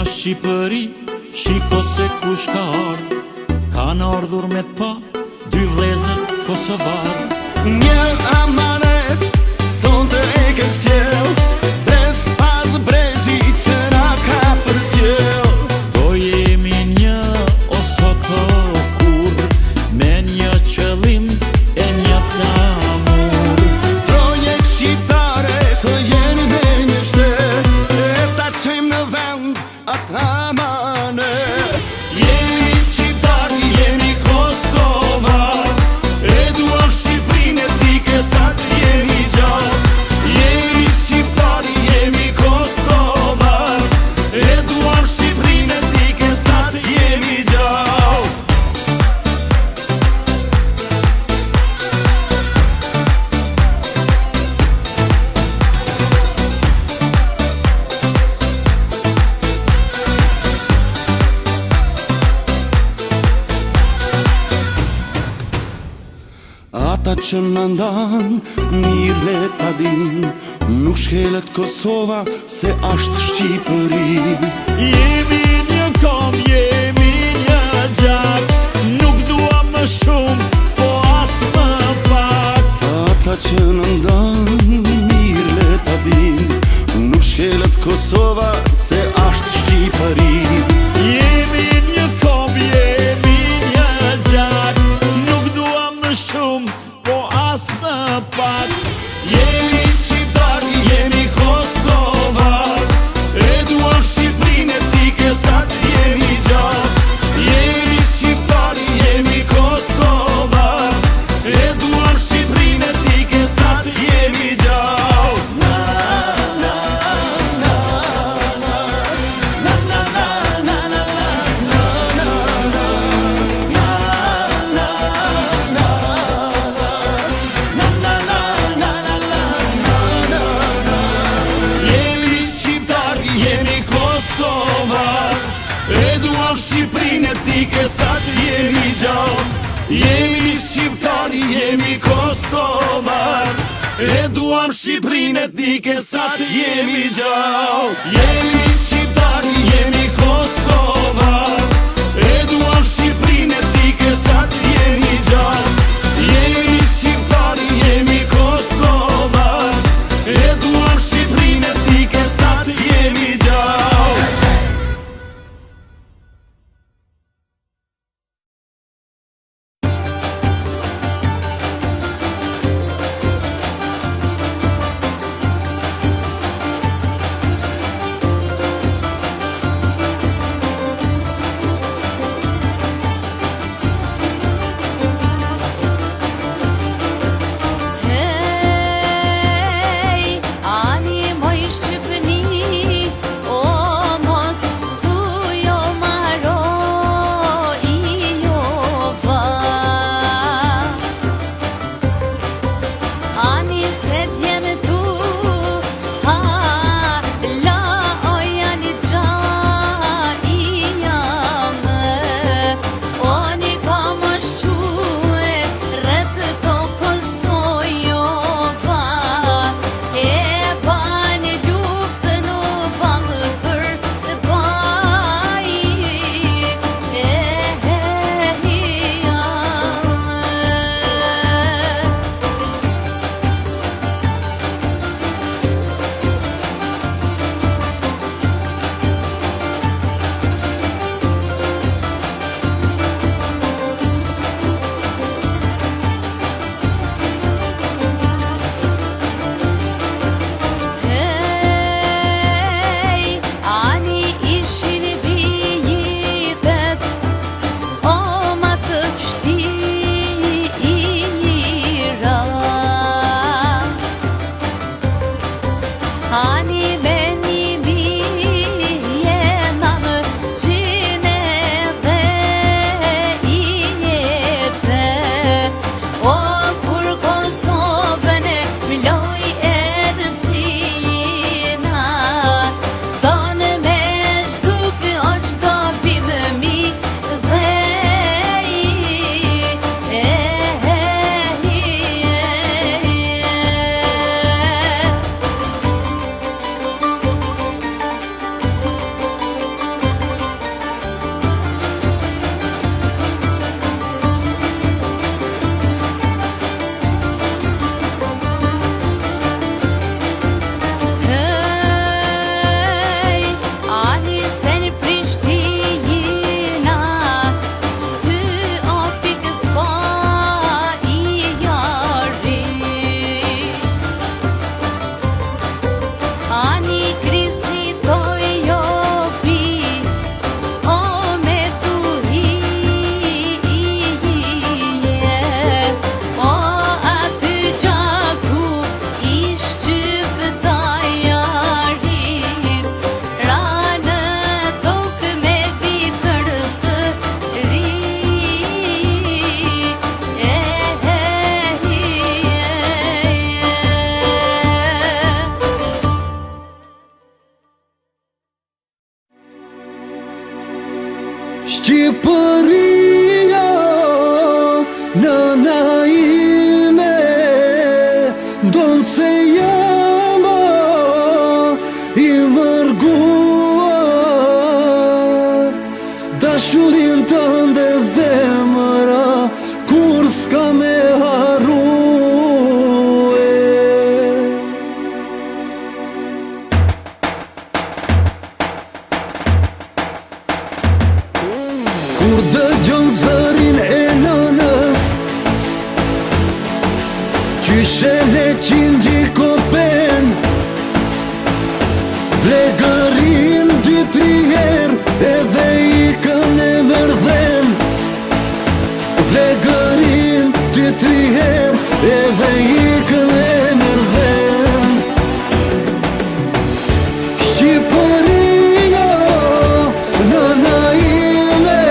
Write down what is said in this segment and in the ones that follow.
Shqipëri, shiko se kush ka ardh, kanë ardhur me t'pa dy vlezër kosovar. Një amanet, sonte e këtë sjell, bez pas brezi që na ka përzjell. Do jemi një osoto kur, me një qëllim e një flamur. Projekt shqiptare të jeni me një shtet, e ta qëjmë në vend ata amanet. Jemi shqiptar, jemi kosovar, e duam Shqipërinë e dike sa t'jemi gjallë. Jemi shqiptar, jemi kosovar, e duam Shqipërinë e dike sa t'jemi gjallë. Ata që në ndan, mirë le ta din, nuk shkelet Kosova se ashtë Shqipëri. Jemi një kom, jemi një gjak, nuk duam më shumë, po as më pak. Ata që në ndan, mirë le ta din, nuk shkelet Kosova se ashtë Shqipëri. Jemi një kom, jemi një gjak, nuk duam më shumë, po as më pak. Jemi shqiptar, jemi kosovar, e duam Shqipërinë e dike sa t'jemi gjallë. Jemi shqiptar, jemi kosovar, e duam Shqipërinë e dike sa t'jemi gjallë. Jemi shqiptar, jemi kosovar, e duam Shqipërinë e dike sa t'jemi gjallë. Jemi shqiptar, jemi kosovar, e duam Shqipërinë e dike sa t'jemi gjallë. Jemi shqiptar, jemi kosovar, e duam Shqipërinë e dike sa t'jemi gjallë. Jemi shqiptar, jemi kosovar, e duam Shqipërinë e dike sa t'jemi gjallë. Shqipëria, nëna ime, ndonë se jam i mërguar. Dashurin tënde zemëra, kur s'ka me harrue. Kur dëgjon zërin e nënës, qyshe le qingji kopen, plegërin 2-3 herë edhe ikën e mërdhen. Plegërin 2-3 herë edhe ikën e mërdhen. Shqipëria, nëna ime,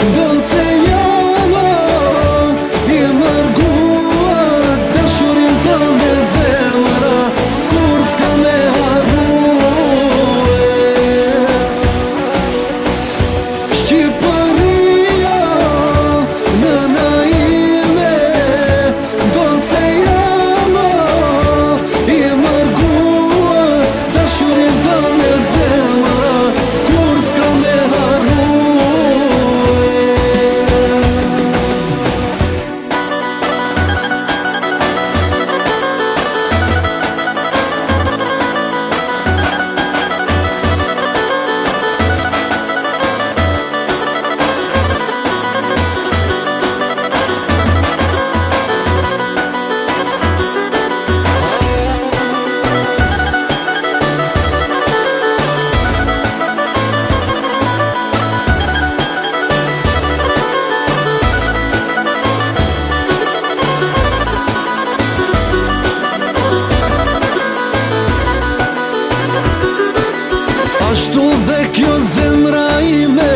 ndonë se jam i mërguar. Dashurin tënde zemëra, kur s'ka me harrue. Shqipëria, nëna ime, ndonë se jam i mërguar. Dashurin tënde zemëra, kur s'ka me harrue. Ashtu dhe kjo zemra ime,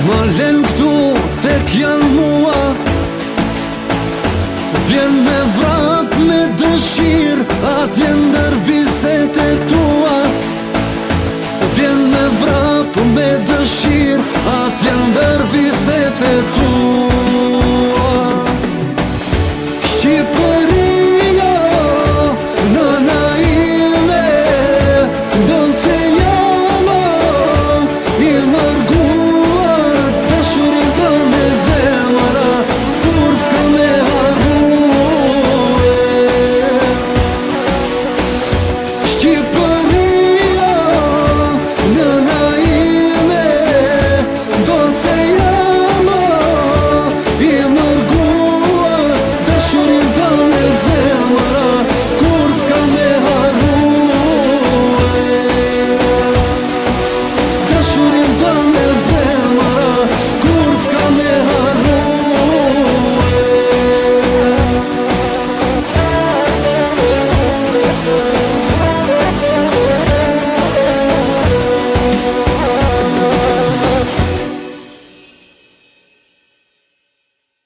më len këtu tek janë mua. Vjen me vrap me dëshirë, atje ndër